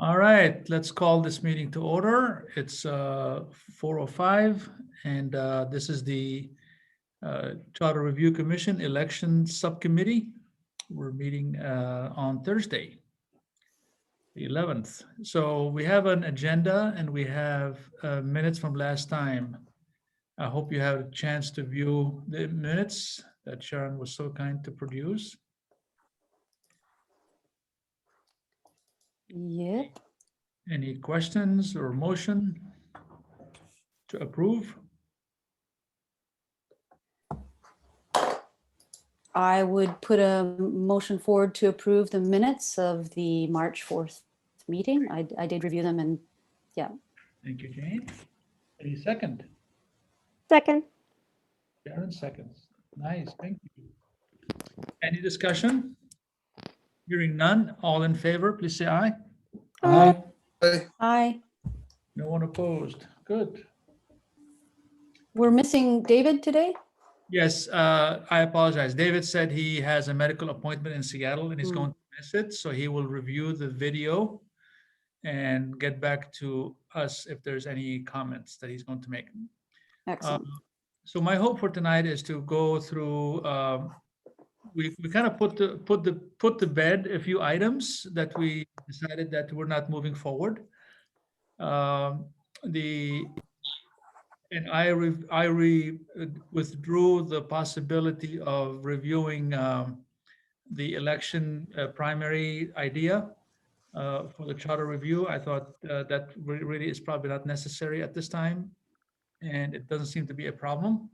All right, let's call this meeting to order. It's 4:05, and this is the Charter Review Commission Election Subcommittee. We're meeting on Thursday, the 11th. So we have an agenda and we have minutes from last time. I hope you had a chance to view the minutes that Sharon was so kind to produce. Yep. Any questions or motion to approve? I would put a motion forward to approve the minutes of the March 4th meeting. I did review them and yeah. Thank you, Jane. Any second? Second. Sharon seconds. Nice, thank you. Any discussion? Hearing none, all in favor, please say aye. Aye. Aye. No one opposed. Good. We're missing David today? Yes, I apologize. David said he has a medical appointment in Seattle and he's going to miss it, so he will review the video and get back to us if there's any comments that he's going to make. Excellent. So my hope for tonight is to go through, we kind of put to bed a few items that we decided that we're not moving forward. And I withdrew the possibility of reviewing the election primary idea for the charter review. I thought that really is probably not necessary at this time, and it doesn't seem to be a problem.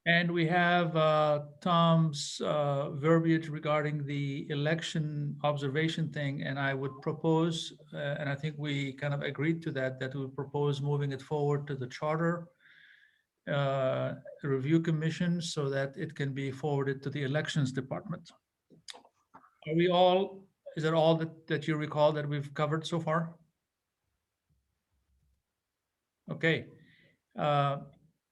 And we have Tom's verbiage regarding the election observation thing, and I would propose, and I think we kind of agreed to that we would propose moving it forward to the Charter Review Commission so that it can be forwarded to the Elections Department. Are we all, is that all that you recall that we've covered so far? Okay.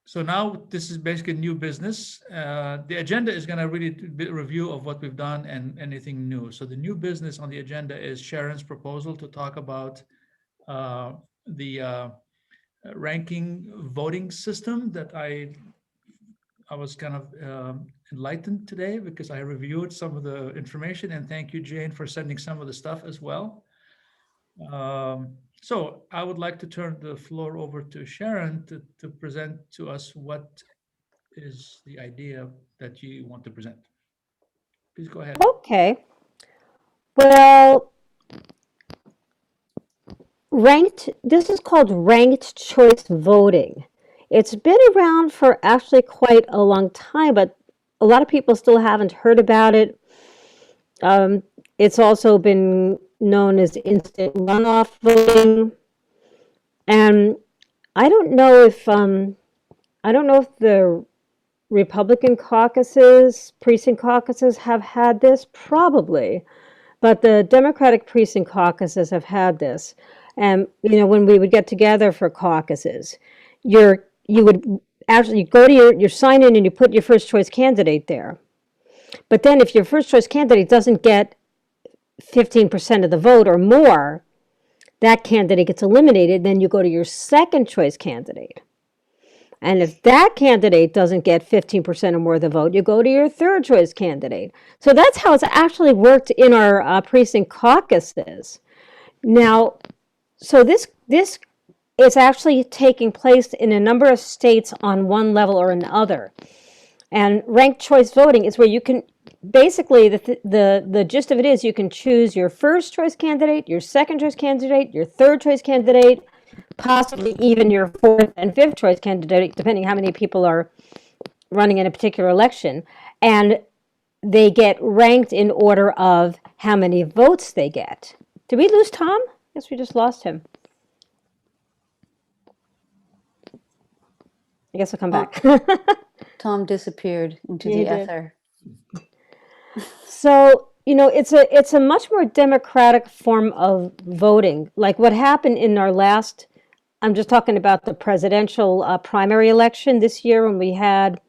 So now this is basically new business. The agenda is going to really be a review of what we've done and anything new. So the new business on the agenda is Sharon's proposal to talk about the ranking voting system that I was kind of enlightened today because I reviewed some of the information, and thank you, Jane, for sending some of the stuff as well. So I would like to turn the floor over to Sharon to present to us what is the idea that you want to present. Please go ahead. Okay. Well, this is called ranked choice voting. It's been around for actually quite a long time, but a lot of people still haven't heard about it. It's also been known as instant runoff voting. And I don't know if the Republican caucuses, precinct caucuses have had this, probably, but the Democratic precinct caucuses have had this. And when we would get together for caucuses, you would actually go to your sign in and you put your first choice candidate there. But then if your first choice candidate doesn't get 15% of the vote or more, that candidate gets eliminated. Then you go to your second choice candidate. And if that candidate doesn't get 15% or more of the vote, you go to your third choice candidate. So that's how it's actually worked in our precinct caucuses. Now, so this is actually taking place in a number of states on one level or another. And ranked choice voting is where you can, basically the gist of it is you can choose your first choice candidate, your second choice candidate, your third choice candidate, possibly even your fourth and fifth choice candidate, depending how many people are running in a particular election. And they get ranked in order of how many votes they get. Did we lose Tom? I guess we just lost him. I guess I'll come back. Tom disappeared into He the did. ether. So, it's a much more democratic form of voting. Like what happened in our last, I'm just talking about the presidential primary election this year when we had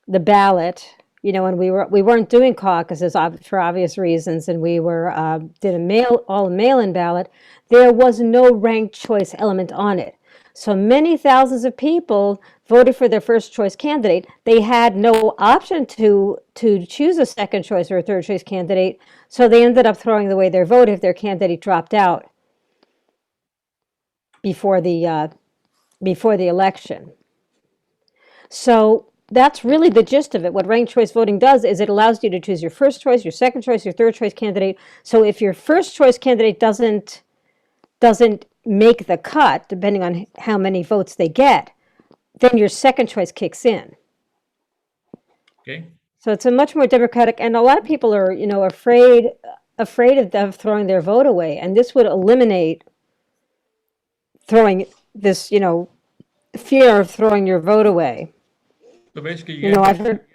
the ballot when we weren't doing caucuses for obvious reasons, and we were did a mail-in ballot, there was no ranked choice element on it. So many thousands of people voted for their first choice candidate. They had no option to choose a second choice or a third choice candidate, so they ended up throwing away their vote if their candidate dropped out before the election. So that's really the gist of it. What ranked choice voting does is it allows you to choose your first choice, your second choice, your third choice candidate. So if your first choice candidate doesn't make the cut, depending on how many votes they get, then your second choice kicks in. Okay. So it's a much more democratic, and a lot of people are, afraid of throwing their vote away, and this would eliminate throwing this, fear of throwing your vote away. So basically, I've heard.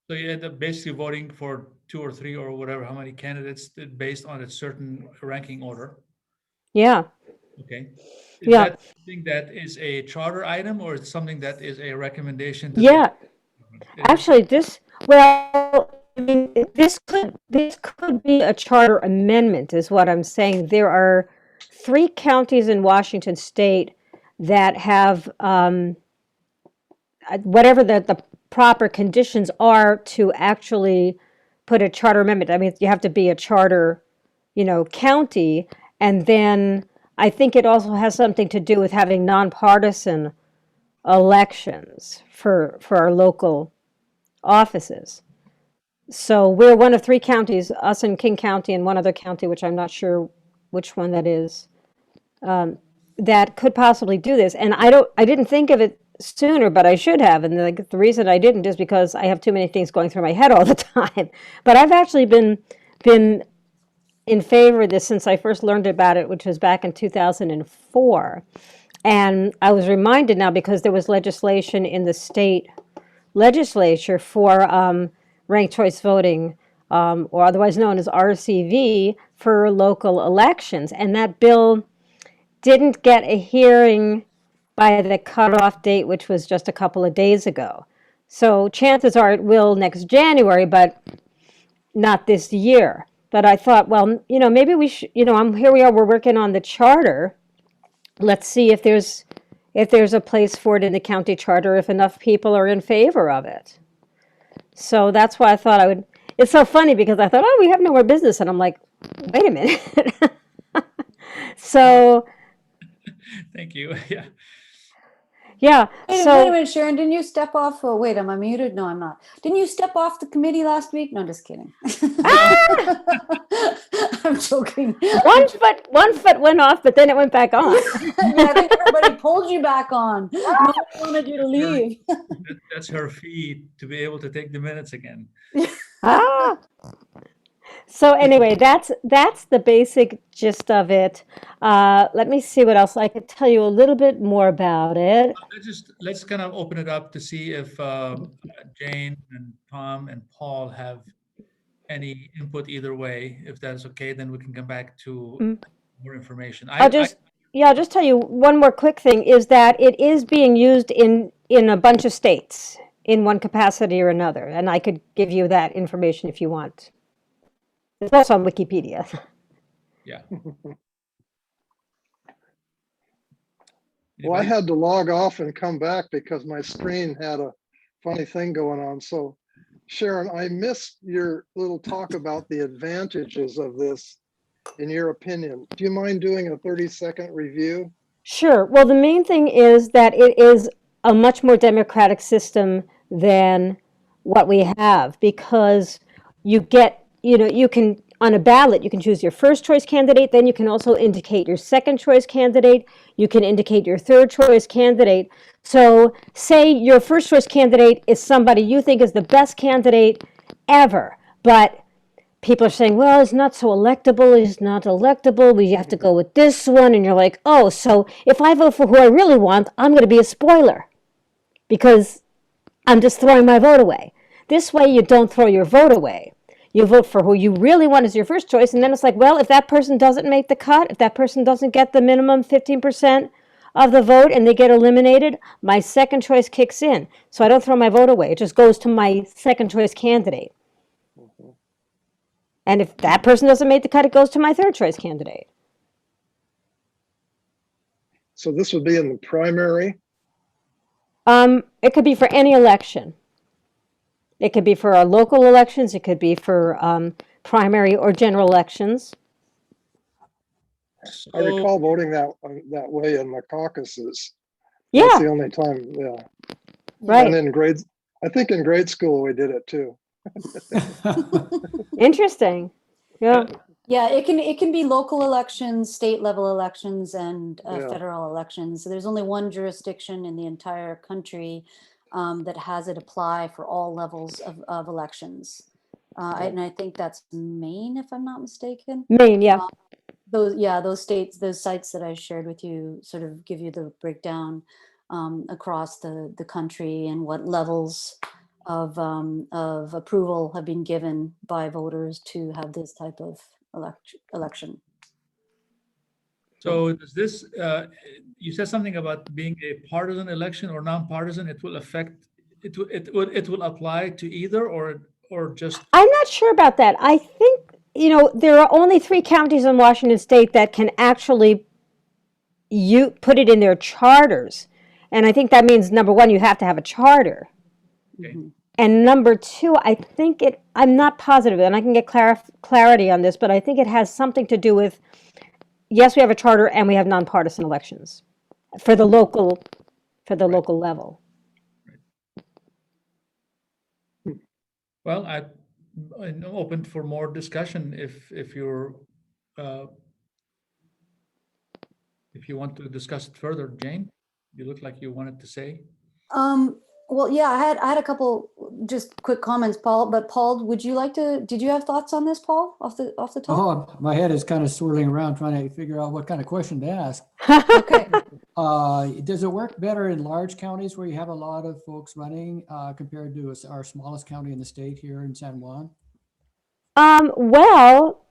so you end up basically voting for 2 or 3 or whatever, how many candidates based on a certain ranking order. Yeah. Okay. Is Yeah. that something that is a charter item, or it's something that is a recommendation? Yeah. It is? Actually, this could be a charter amendment, is what I'm saying. There are 3 counties in Washington State that have whatever the proper conditions are to actually put a charter amendment. I mean, you have to be a charter, county, and then I think it also has something to do with having nonpartisan elections for our local offices. So we're one of 3 counties, us in King County and one other county, which I'm not sure which one that is, that could possibly do this. And I didn't think of it sooner, but I should have. And the reason I didn't is because I have too many things going through my head all the time. But I've actually been in favor of this since I first learned about it, which was back in 2004. And I was reminded now because there was legislation in the state legislature for ranked choice voting, or otherwise known as RCV, for local elections. And that bill didn't get a hearing by the cutoff date, which was just a couple of days ago. So chances are it will next January, but not this year. But I thought, well, maybe we should, here we are, we're working on the charter. Let's see if there's a place for it in the county charter, if enough people are in favor of it. So that's why I thought I would. It's so funny because I thought, oh, we have no more business. And I'm like, wait a minute. So. Thank you. Yeah. Yeah. Wait a minute, Sharon, didn't you step off? Oh, wait, am I muted? No, I'm not. Didn't you step off the committee last week? No, just kidding. I'm joking. One foot went off, but then it went back on. Yeah, I think everybody pulled you back on. No one wanted you to leave. That's her fee to be able to take the minutes again. So anyway, that's the basic gist of it. Let me see what else I could tell you a little bit more about it. Let's kind of open it up to see if Jane and Tom and Paul have any input either way. If that's okay, then we can come back to more information. I'll just tell you one more quick thing is that it is being used in a bunch of states in one capacity or another, and I could give you that information if you want. It's also on Wikipedia. Yeah. Well, I had to log off and come back because my screen had a funny thing going on. So Sharon, I missed your little talk about the advantages of this, in your opinion. Do you mind doing a 30-second review? Sure. Well, the main thing is that it is a much more democratic system than what we have, because you get, you can, on a ballot, you can choose your first choice candidate, then you can also indicate your second choice candidate, you can indicate your third choice candidate. So say your first choice candidate is somebody you think is the best candidate ever, but people are saying, well, it's not so electable, it's not electable, we have to go with this one, and you're like, oh, so if I vote for who I really want, I'm going to be a spoiler, because I'm just throwing my vote away. This way you don't throw your vote away. You vote for who you really want as your first choice, and then it's like, well, if that person doesn't make the cut, if that person doesn't get the minimum 15% of the vote and they get eliminated, my second choice kicks in. So I don't throw my vote away. It just goes to my second choice candidate. And if that person doesn't make the cut, it goes to my third choice candidate. So this would be in the primary. It could be for any election. It could be for our local elections. It could be for primary or general elections. I So, recall voting that way in the caucuses. Yeah, That's the only time, yeah. right. And in grades, I think in grade school we did it too. Interesting. Yeah. Yeah, it can be local elections, state level elections, and Yeah. federal elections. So there's only one jurisdiction in the entire country that has it apply for all levels of elections. And I think that's Maine, if I'm not mistaken. Maine, yeah. Those states, those sites that I shared with you sort of give you the breakdown across the country and what levels of approval have been given by voters to have this type of election. so does this, you said something about being a partisan election or nonpartisan, it will affect, it will apply to either or just, I'm not sure about that. I think, there are only 3 counties in Washington state that can actually put it in their charters. And I think that means, number one, you have to have a charter. okay. And number 2, I think I'm not positive, and I can get clarity on this, but I think it has something to do with, yes, we have a charter and we have nonpartisan elections for the local level. Well, I'm open for more discussion if you're, if you want to discuss it further, Jane, you look like you wanted to say. Well, yeah, I had a couple just quick comments, Paul. But Paul, did you have thoughts on this, Paul, off the top? Oh, my head is kind of swirling around trying to figure out what kind of question to ask. Okay. Does it work better in large counties where you have a lot of folks running compared to our smallest county in the state here in San Juan? Well,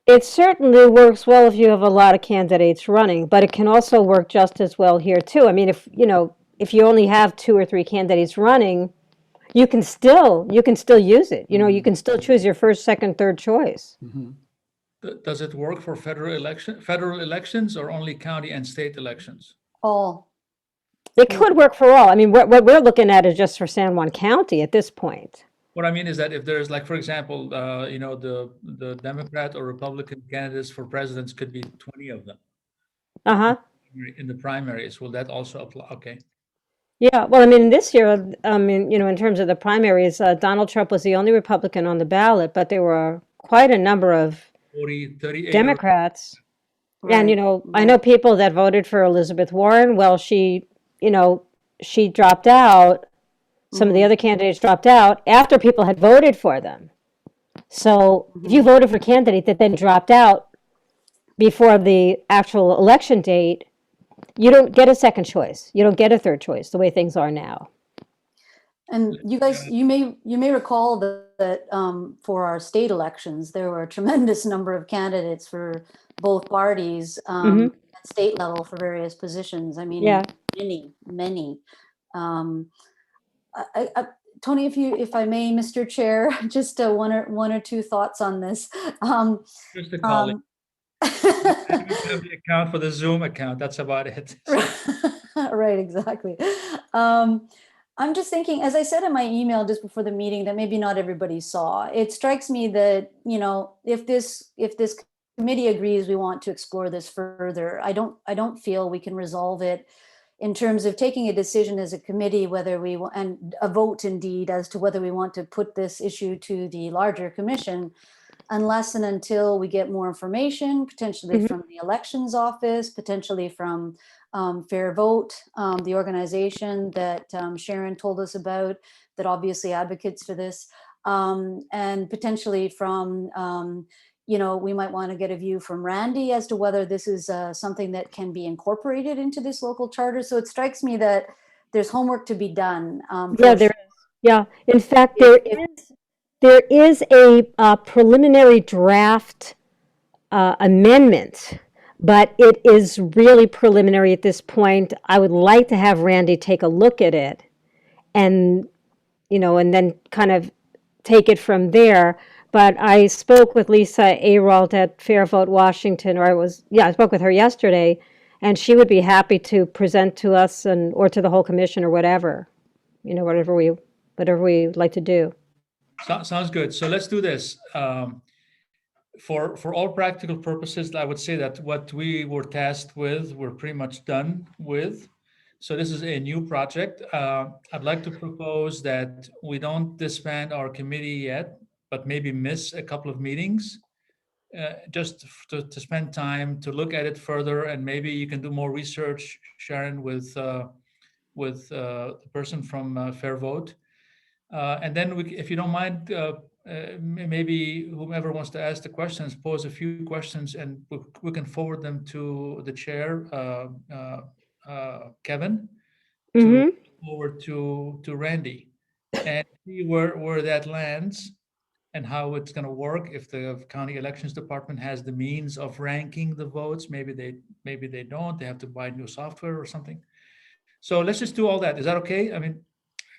it certainly works well if you have a lot of candidates running, but it can also work just as well here too. I mean, if you only have 2 or 3 candidates running, you can still use it. You can still choose your first, second, third choice. Mhm. Does it work for federal elections or only county and state elections? All. It could work for all. I mean, what we're looking at is just for San Juan County at this point. What I mean is that if there's like, for example, the Democrat or Republican candidates for presidents could be 20 of them Uh-huh. in the primaries, will that also apply? Okay. Yeah, well, I mean, this year, in terms of the primaries, Donald Trump was the only Republican on the ballot, but there were quite a number of 38. Democrats. And, Right. I know people that voted for Elizabeth Warren. Well, she dropped out. Some of the other candidates dropped out after people had voted for them. So if you voted for a candidate that then dropped out before the actual election date, you don't get a second choice. You don't get a third choice the way things are now. And you guys, you may recall that for our state elections, there were a tremendous number of candidates for both parties at state level for various positions. I mean, Yeah. many. Tony, if I may, Mr. Chair, just one or two thoughts on this. Just a colleague. Have the account for the Zoom account. That's about it. Right, exactly. I'm just thinking, as I said in my email just before the meeting, that maybe not everybody saw. It strikes me that, if this committee agrees we want to explore this further, I don't feel we can resolve it in terms of taking a decision as a committee, whether we want, and a vote indeed, as to whether we want to put this issue to the larger commission, unless and until we get more information, potentially from the elections office, potentially from Fair Vote, the organization that Sharon told us about, that obviously advocates for this, and potentially from, we might want to get a view from Randy as to whether this is something that can be incorporated into this local charter. So it strikes me that there's homework to be done. Yeah, there is. Yeah, in fact, there is a preliminary draft amendment but it is really preliminary at this point. I would like to have Randy take a look at it and, and then kind of take it from there. But I spoke with Lisa Aralt at Fair Vote Washington, I spoke with her yesterday, and she would be happy to present to us or to the whole commission or whatever, whatever we like to do. Sounds good. So let's do this. For all practical purposes, I would say that what we were tasked with, we're pretty much done with. So this is a new project. I'd like to propose that we don't disband our committee yet, but maybe miss a couple of meetings, just to spend time to look at it further, and maybe you can do more research, Sharon, with the person from Fair Vote. And then if you don't mind, maybe whomever wants to ask the questions, pose a few questions, and we can forward them to the chair, Kevin, to forward to Randy, and see where that lands and how it's going to work. If the county elections department has the means of ranking the votes, maybe they don't. They have to buy new software or something. So let's just do all that. Is that okay? I mean.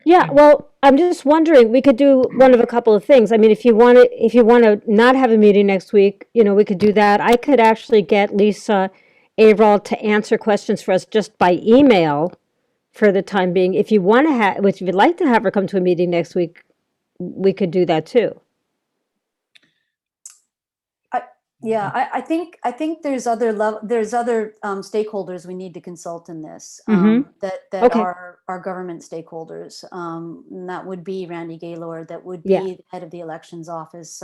Yeah, well, I'm just wondering, we could do one of a couple of things. I mean, if you want to not have a meeting next week, we could do that. I could actually get Lisa Averill to answer questions for us just by email for the time being. If you want to if you'd like to have her come to a meeting next week, we could do that too. Yeah, I think there's other stakeholders we need to consult in this, that Okay. are government stakeholders. And that would be Randy Gaylord, that would be Yeah. the head of the elections office,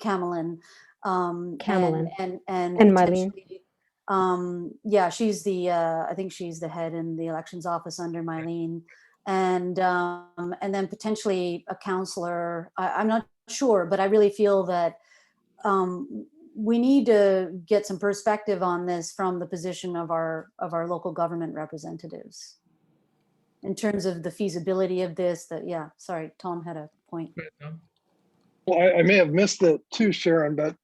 Camelin, Camelin. and Mylene. potentially, yeah, I think she's the head in the elections office under Mylene, and then potentially a counselor. I'm not sure, but I really feel that we need to get some perspective on this from the position of our local government representatives in terms of the feasibility of this. Yeah, sorry, Tom had a point. Well, I may have missed it too, Sharon, but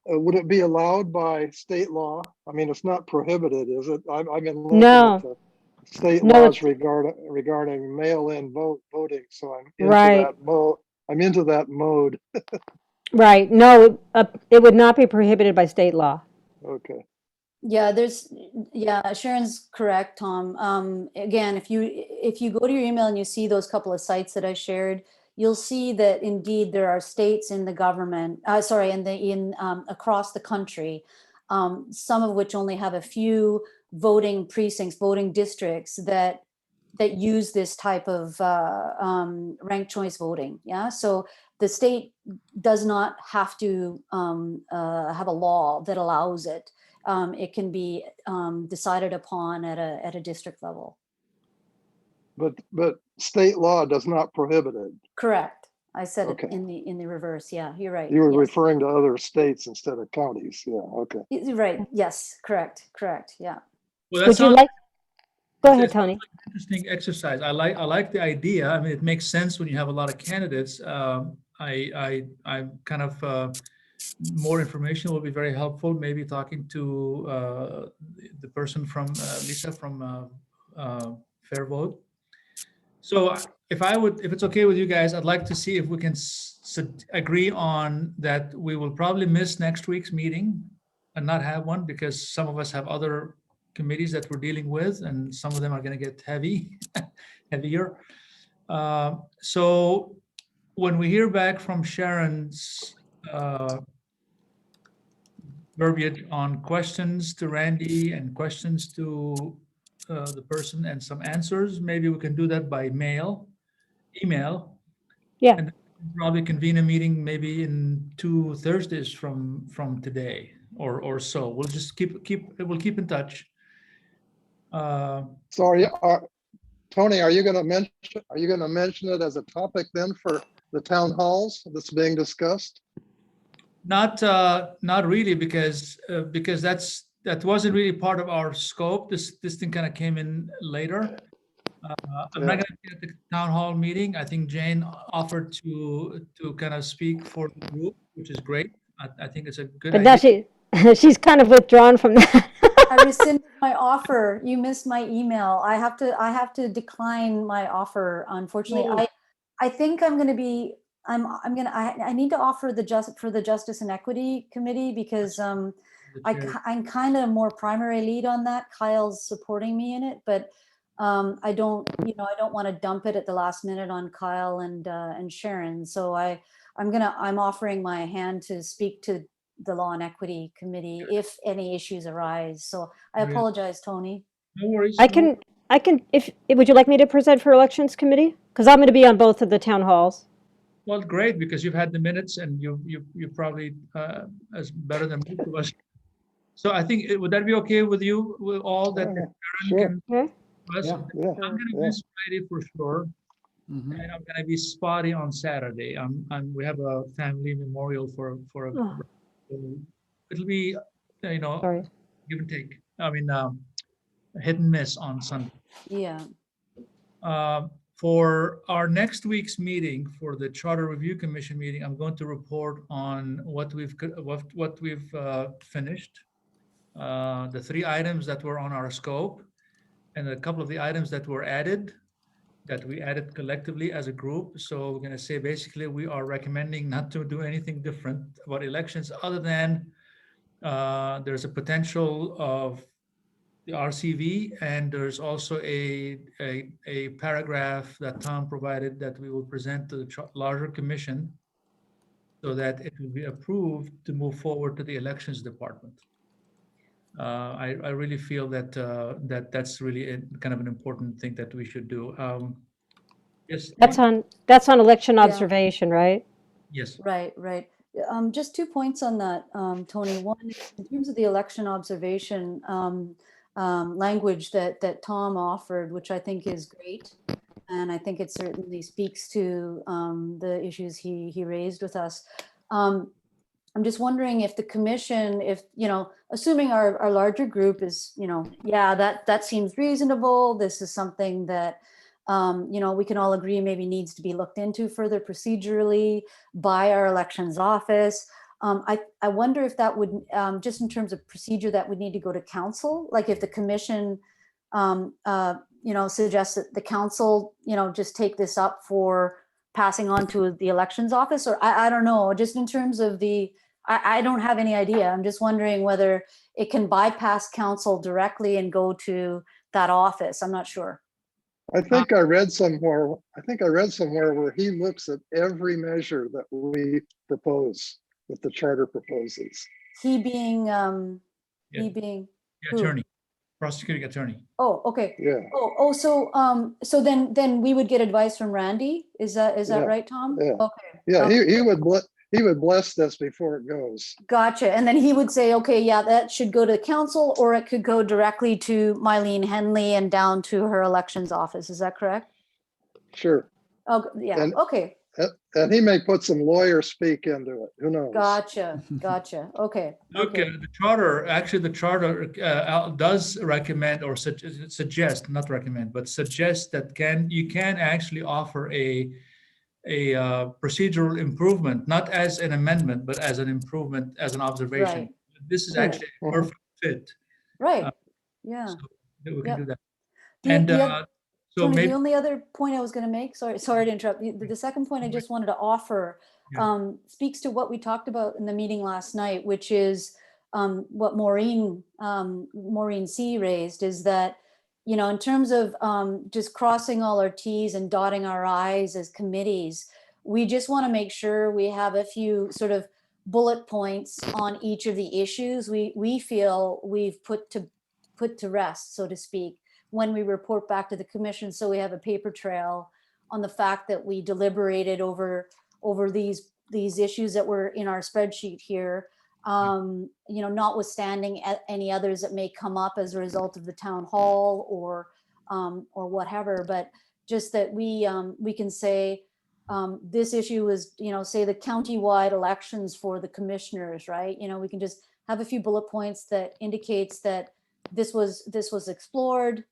would it be allowed by state law? I mean, it's not prohibited, is it? I've been looking No. at the state No, laws regarding mail-in voting, so I'm into Right. that mode. I'm into that mode. Right. No, it would not be prohibited by state law. Okay. Yeah, Sharon's correct, Tom. Again, if you go to your email and you see those couple of sites that I shared, you'll see that indeed there are states in the government, across the country, some of which only have a few voting precincts, voting districts that use this type of ranked choice voting. Yeah, so the state does not have to have a law that allows it. It can be decided upon at a district level. But state law does not prohibit it. Correct. I said Okay. it in the reverse. Yeah, you're right. You were Yes. referring to other states instead of counties. Yeah. Okay. You're right. Yes. Correct. Yeah. Well, Would you like? Go ahead, Tony. Interesting exercise. I like the idea. I mean, it makes sense when you have a lot of candidates. I kind of more information will be very helpful. Maybe talking to the person from Lisa from Fair Vote. So if it's okay with you guys, I'd like to see if we can agree on that. We will probably miss next week's meeting and not have one because some of us have other committees that we're dealing with, and some of them are going to get heavier. So when we hear back from Sharon's verbiage on questions to Randy and questions to the person and some answers, maybe we can do that by email. Yeah. And probably convene a meeting maybe in 2 Thursdays from today or so. We'll just keep in touch. So Tony, are you going to mention it as a topic then for the town halls that's being discussed? Not really, because that wasn't really part of our scope. This thing kind of came in later. I'm not going to be at the town hall meeting. I think Jane offered to kind of speak for the group, which is great. I think it's a good But now idea. she's kind of withdrawn from that. I rescinded my offer. You missed my email. I have to decline my offer. Unfortunately, Oh. I think I'm going to be, I need to offer for the Justice and Equity Committee because, The chair. I'm kind of more primary lead on that. Kyle's supporting me in it, but, I don't want to dump it at the last minute on Kyle and Sharon. So I'm offering my hand to speak to the Law and Equity Committee if any issues arise. So I Really? apologize, Tony. No worries. I no can, if, would you like me to present for Elections Committee? Because I'm going to be on both of the town halls. Well, great, because you've had the minutes and you probably as better than most of us. So I think, would that be okay with you, with all that Yeah, Karen sure. can Okay. us? Yeah. Yeah, I'm gonna yeah. miss Friday for sure, Mhm. and I'm gonna be spotty on Saturday. We have a family memorial for a, Oh, it'll be, sorry. give and take. I mean, hit and miss on Sunday. Yeah. For our next week's meeting, for the Charter Review Commission meeting, I'm going to report on what we've finished, the 3 items that were on our scope, and a couple of the items that were added, that we added collectively as a group. So we're going to say basically we are recommending not to do anything different about elections other than there's a potential of the RCV, and there's also a paragraph that Tom provided that we will present to the larger commission so that it will be approved to move forward to the elections department. I really feel that that's really kind of an important thing that we should do. Yes. That's on election Yeah. observation, right? Yes. Right. Just 2 points on that, Tony. One, in terms of the election observation language that Tom offered, which I think is great, and I think it certainly speaks to the issues he raised with us. I'm just wondering if the commission, assuming our larger group is, yeah, that seems reasonable. This is something that, we can all agree maybe needs to be looked into further procedurally by our elections office. I wonder if that would, just in terms of procedure, that would need to go to council. Like if the commission, suggests that the council, just take this up for passing on to the elections office, or I don't know, just in terms of I don't have any idea. I'm just wondering whether it can bypass council directly and go to that office. I'm not sure. I think I read somewhere where he looks at every measure that we propose, that the charter proposes. He being, Yeah. the who? Attorney, prosecuting attorney. Oh, okay. Yeah, So then we would get advice from Randy. Is that Yeah, right, Tom? yeah. Okay. yeah, Okay. he would bless this before it goes. Gotcha. And then he would say, okay, yeah, that should go to council, or it could go directly to Mylene Henley and down to her elections office. Is that correct? Sure. Oh, yeah. And- Okay. And he may put some lawyer speak into it. Who knows? Gotcha. Okay. Look, Okay. the charter does recommend or suggest, not recommend, but suggest that you can actually offer a procedural improvement, not as an amendment, but as an improvement, as an observation. Right. This is Cool. actually a perfect fit. Right. Uh, Yeah. So that we can Yep. do that. The- And the oth- so Tony, maybe, the only other point I was going to make, sorry to interrupt. The second point I just wanted to offer Yeah. speaks to what we talked about in the meeting last night, which is what Maureen C raised, is that, in terms of just crossing all our T's and dotting our I's as committees, we just want to make sure we have a few sort of bullet points on each of the issues we feel we've put to rest, so to speak, when we report back to the commission, so we have a paper trail on the fact that we deliberated over these issues that were in our spreadsheet here, notwithstanding any others that may come up as a result of the town hall or whatever, but just that we can say this issue is, say the countywide elections for the commissioners, right? We can just have a few bullet points that indicates that this was explored,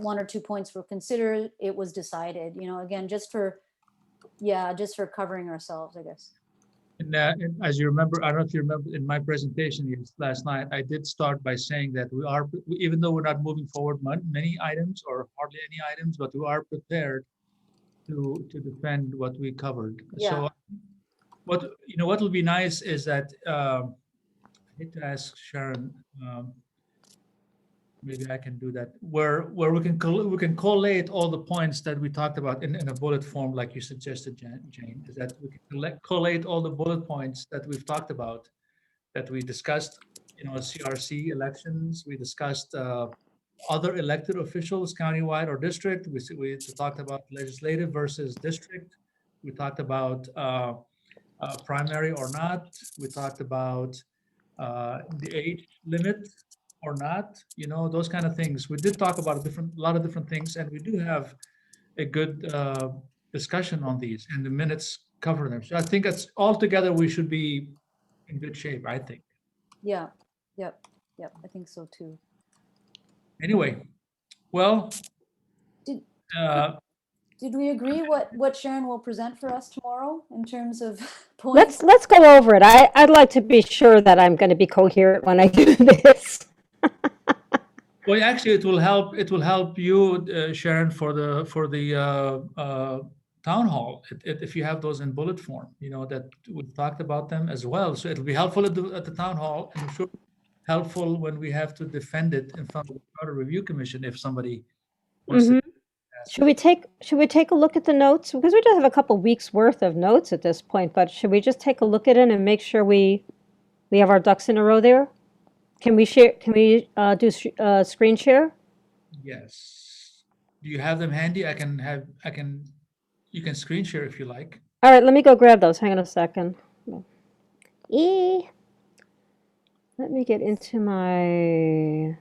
1 or 2 points were considered, it was decided, again, just for covering ourselves, I guess. And as you remember, I don't know if you remember in my presentation last night, I did start by saying that we are, even though we're not moving forward many items or hardly any items, but we are prepared to defend what we covered. Yeah. So what will be nice is that, I hate to ask Sharon, maybe I can do that, where we can collate all the points that we talked about in a bullet form, like you suggested, Jane, is that we can collate all the bullet points that we've talked about, that we discussed, CRC elections, we discussed other elected officials, countywide or district. We talked about legislative versus district. We talked about primary or not. We talked about the age limit or not, those kind of things. We did talk about a lot of different things, and we do have a good discussion on these, and the minutes cover them. So I think it's altogether we should be in good shape, I think. Yeah. Yep. I think so too. Anyway, well, Did- uh, Did we agree what Sharon will present for us tomorrow in terms of points? Let's go over it. I'd like to be sure that I'm going to be coherent when I do this. well, actually, it will help. It will help you, Sharon, for the town hall. If you have those in bullet form, that we talked about them as well. So it'll be helpful at the town hall, and I'm sure helpful when we have to defend it in front of the Charter Review Commission if somebody wants to. Should we take a look at the notes? Because we do have a couple weeks worth of notes at this point, but should we just take a look at it and make sure we have our ducks in a row there? Can we share? Can we do screen share? Yes. Do you have them handy? You can screen share if you like. All right, let me go grab those. Hang on a second. Let me get into my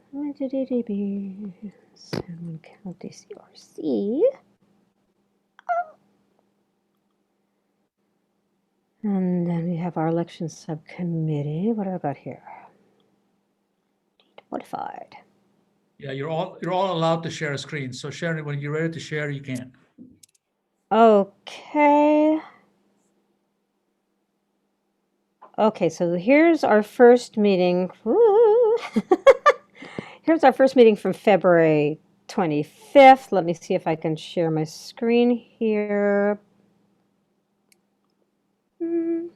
San County CRC. And then we have our election subcommittee. What do I got here? Modified. Yeah, you're all allowed to share a screen. So Sharon, when you're ready to share, you can. Okay. Okay, so here's our first meeting. Here's our first meeting from February 25th. Let me see if I can share my screen here. Is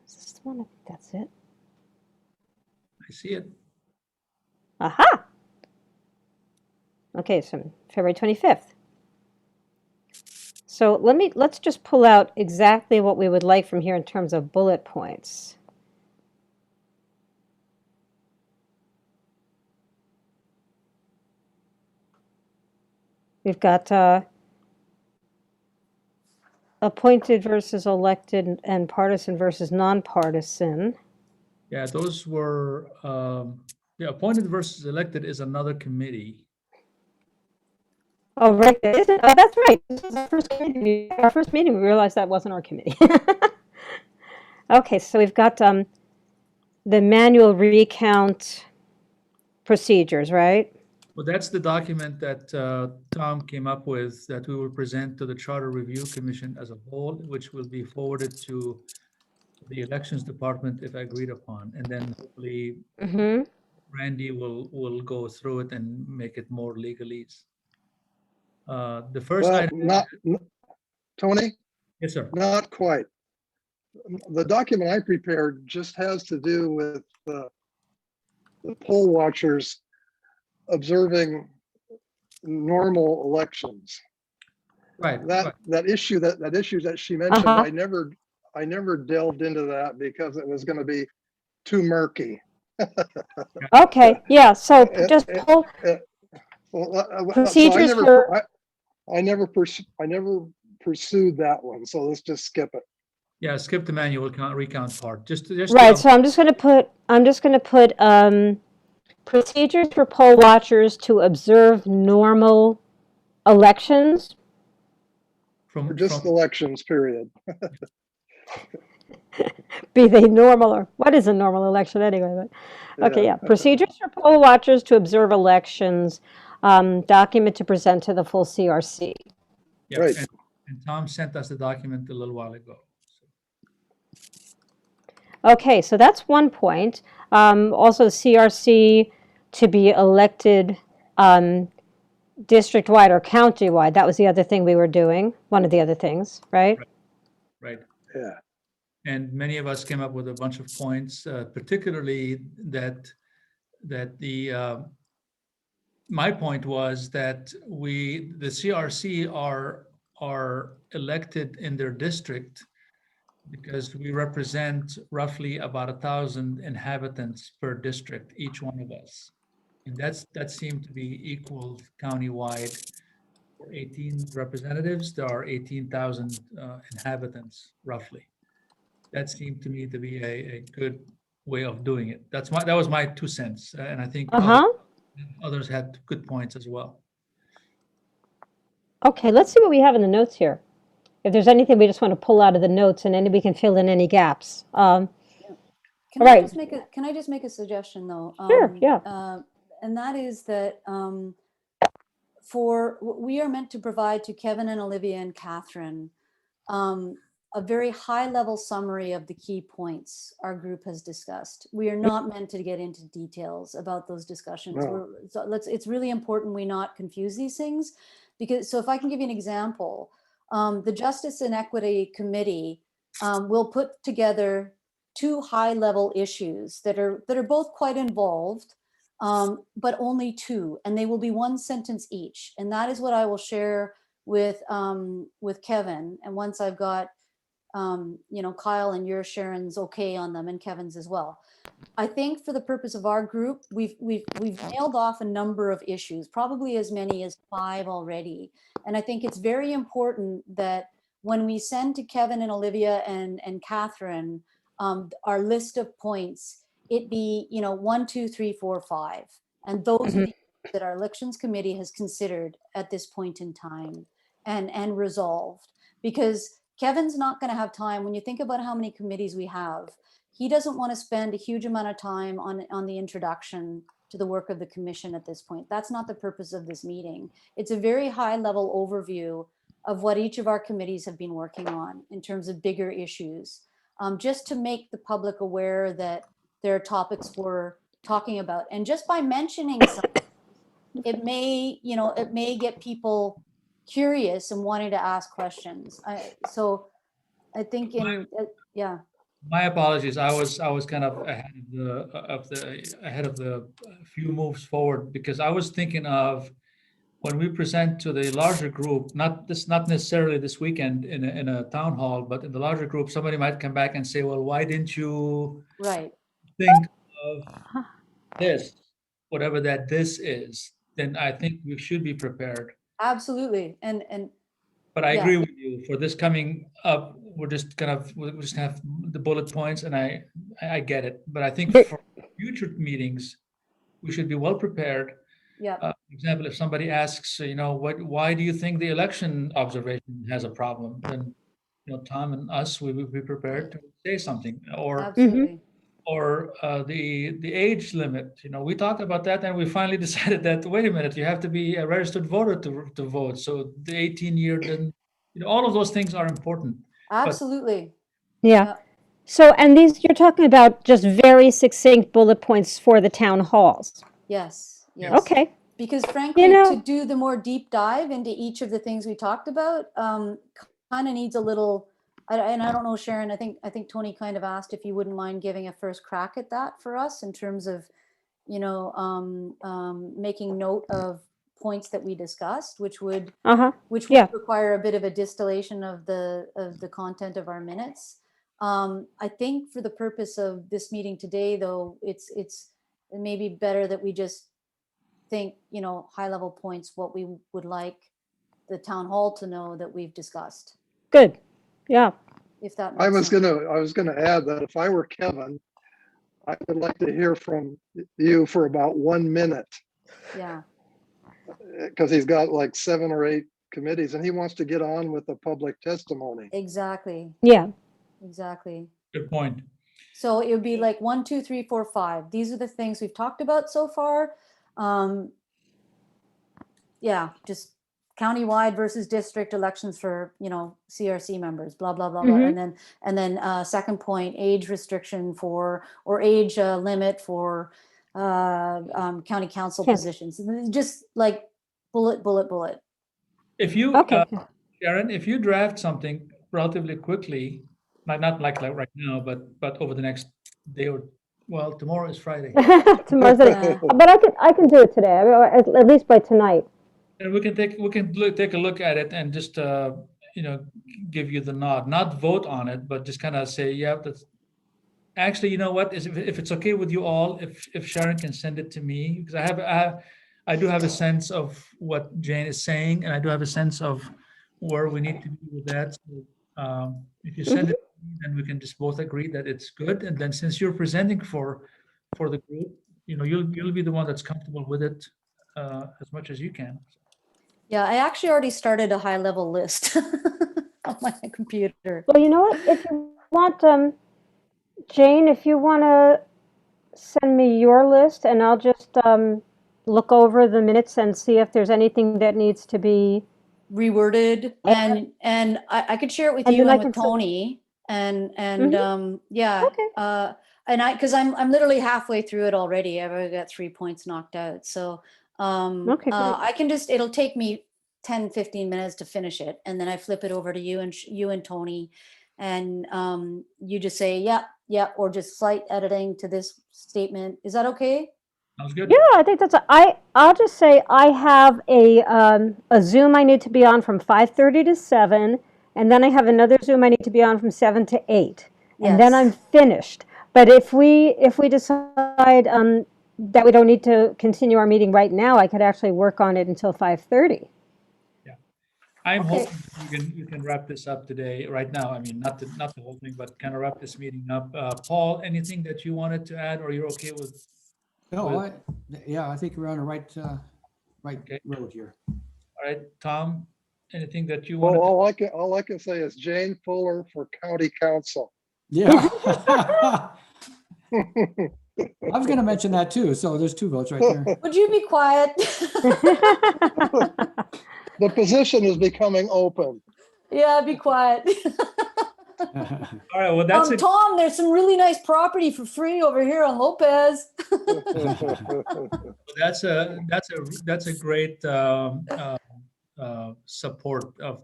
this the one? I think that's it. I see it. Aha! Okay, so February 25th. So let's just pull out exactly what we would like from here in terms of bullet points. We've got appointed versus elected and partisan versus nonpartisan. Yeah, those were appointed versus elected is another committee. Oh, right. Is it? Oh, that's right. This was our first committee. Our first meeting, we realized that wasn't our committee. Okay, so we've got the manual recount procedures, right? Well, that's the document that Tom came up with that we will present to the Charter Review Commission as a whole, which will be forwarded to the Elections Department if agreed upon. And then hopefully Randy will go through it and make it more legalese. The first Well, item. Tony, Yes, sir. not quite. The document I prepared just has to do with the poll watchers observing normal elections. Right. That issue that she mentioned, I never delved into that because it was going to be too murky. Okay, yeah, so just pull procedures I never pursued that one, so let's just skip it. Yeah, skip the manual recount part. Just right. So I'm just going to put procedures for poll watchers to observe normal elections. For just elections, period. Be they normal or what is a normal election anyway? But okay, yeah. Procedures for poll watchers to observe elections. Document to present to the full CRC. Yeah, Right. and Tom sent us the document a little while ago. Okay, so that's one point. Also, CRC to be elected district-wide or county-wide. That was the other thing we were doing, one of the other things, right? Right. Yeah. And many of us came up with a bunch of points, particularly that the my point was that the CRC are elected in their district because we represent roughly about 1,000 inhabitants per district, each one of us. And that seemed to be equal countywide. For 18 representatives, there are 18,000 inhabitants roughly. That seemed to me to be a good way of doing it. That was my 2 cents, and I think others had good points as well. Okay, let's see what we have in the notes here. If there's anything we just want to pull out of the notes, and then we can fill in any gaps. Can All I right. just make a suggestion though? Sure, yeah. And that is that we are meant to provide to Kevin and Olivia and Catherine a very high level summary of the key points our group has discussed. We are not meant to get into details about those discussions. No. It's really important we not confuse these things, because, so if I can give you an example, the Justice and Equity Committee will put together 2 high level issues that are both quite involved, but only 2, and they will be 1 sentence each. And that is what I will share with Kevin. And once I've got, Kyle and your Sharon's okay on them, and Kevin's as well. I think for the purpose of our group, we've nailed off a number of issues, probably as many as 5 already. And I think it's very important that when we send to Kevin and Olivia and Catherine our list of points, it be 1, 2, 3, 4, 5, and those are the that our elections committee has considered at this point in time and resolved. Because Kevin's not going to have time. When you think about how many committees we have, he doesn't want to spend a huge amount of time on the introduction to the work of the commission at this point. That's not the purpose of this meeting. It's a very high level overview of what each of our committees have been working on in terms of bigger issues, just to make the public aware that there are topics we're talking about. And just by mentioning something, it may get people curious and wanting to ask questions. So I think yeah. My apologies. I was kind of ahead of the few moves forward, because I was thinking of when we present to the larger group, not necessarily this weekend in a town hall, but in the larger group, somebody might come back and say, well, why didn't you think of this, whatever that this is? Then I think we should be prepared. Absolutely. But I agree with you. For this coming up, we're just have the bullet points, and I get it. But I think for future meetings, we should be well prepared. Yeah. For example, if somebody asks, why do you think the election observation has a problem? Then, Tom and us, we would be prepared to say something. Absolutely. Or the age limit. We talked about that, and we finally decided that, wait a minute, you have to be a registered voter to vote. So the 18-year, then, all of those things are important. Absolutely. Yeah. So, and these, you're talking about just very succinct bullet points for the town halls. Yes. Okay. Because frankly, to do the more deep dive into each of the things we talked about, kind of needs a little. And I don't know, Sharon, I think Tony kind of asked if you wouldn't mind giving a first crack at that for us in terms of, making note of points that we discussed, which would require a bit of a distillation of the content of our minutes. I think for the purpose of this meeting today, though, it may be better that we just think, high level points, what we would like the town hall to know that we've discussed. Good. Yeah. If that makes I was sense. gonna add that if I were Kevin, I would like to hear from you for about 1 minute. Yeah. Because he's got like 7 or 8 committees, and he wants to get on with the public testimony. Exactly. Yeah. Exactly. Good point. So it would be like 1, 2, 3, 4, 5. These are the things we've talked about so far. Yeah, just countywide versus district elections for, CRC members, blah, blah, blah, blah. And then second point, age restriction for, or age limit for county council Yeah. positions. Just like bullet, bullet, bullet. If you, Okay. Sharon, if you draft something relatively quickly, not like right now, but over the next day or, well, tomorrow is Friday. Tomorrow's Yeah. but I can do it today. I mean, at least by tonight. And we can take a look at it and just, give you the nod, not vote on it, but just kind of say, yeah, that's, actually, you know what, if it's okay with you all, if Sharon can send it to me, because I do have a sense of what Jane is saying, and I do have a sense of where we need to be with that. So, if you send it, then we can just both agree that it's good. And then since you're presenting for the group, you'll be the one that's comfortable with it as much as you can. Yeah, I actually already started a high level list on my computer. Well, you know what? If you want, Jane, if you want to send me your list, and I'll just look over the minutes and see if there's anything that needs to be Reworded, and I could share it with And you then I and with can send- Tony, and yeah, Okay. and because I'm literally halfway through it already. I've already got 3 points knocked out, so Okay, great. I can just, it'll take me 10-15 minutes to finish it, and then I flip it over to you and you and Tony, and you just say yeah, or just slight editing to this statement. Is that okay? Sounds good? Yeah, I think I'll just say I have a Zoom I need to be on from 5:30 to 7, and then I have another Zoom I need to be on from 7 to 8, and then Yes. I'm finished. But if we decide that we don't need to continue our meeting right now, I could actually work on it until 5:30. I'm Okay. hoping you can wrap this up today, right now. I mean, not the whole thing, but kind of wrap this meeting up. Paul, anything that you wanted to add, or you're okay with? No, I think we're on the right Okay. road here. All right, Tom, anything that you Well, wanted? all I can say is Jane Fuller for county council. Yeah. I was going to mention that too. So there's 2 votes right there. Would you be quiet? The position is becoming open. Yeah, be quiet. All right, well, that's it. Tom, there's some really nice property for free over here on Lopez. That's a great support of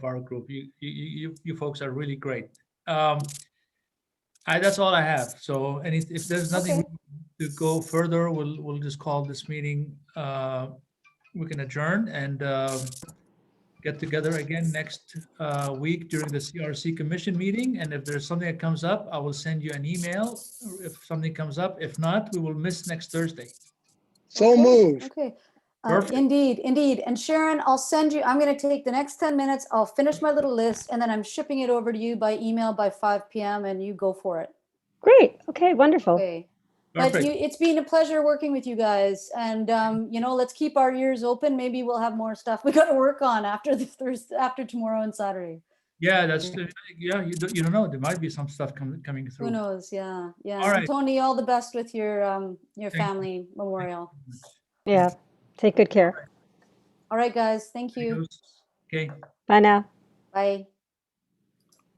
our group. You folks are really great. That's all I have. So if there's nothing to go further, we'll just call this meeting. We can adjourn and get together again next week during the CRC Commission meeting. And if there's something that comes up, I will send you an email if something comes up. If not, we will miss next Thursday. So moved. Okay. Perfect. Indeed. And Sharon, I'm going to take the next 10 minutes. I'll finish my little list, and then I'm shipping it over to you by email by 5 p.m. and you go for it. Great. Okay, wonderful. Okay. But Perfect. it's been a pleasure working with you guys, and let's keep our ears open. Maybe we'll have more stuff we got to work on after tomorrow and Saturday. Yeah, you don't know. There might be some stuff coming through. Who knows? Yeah. All right. And Tony, all the best with your family memorial. Yeah. Take good care. All right, guys. Thank you. Okay. Bye now. Bye.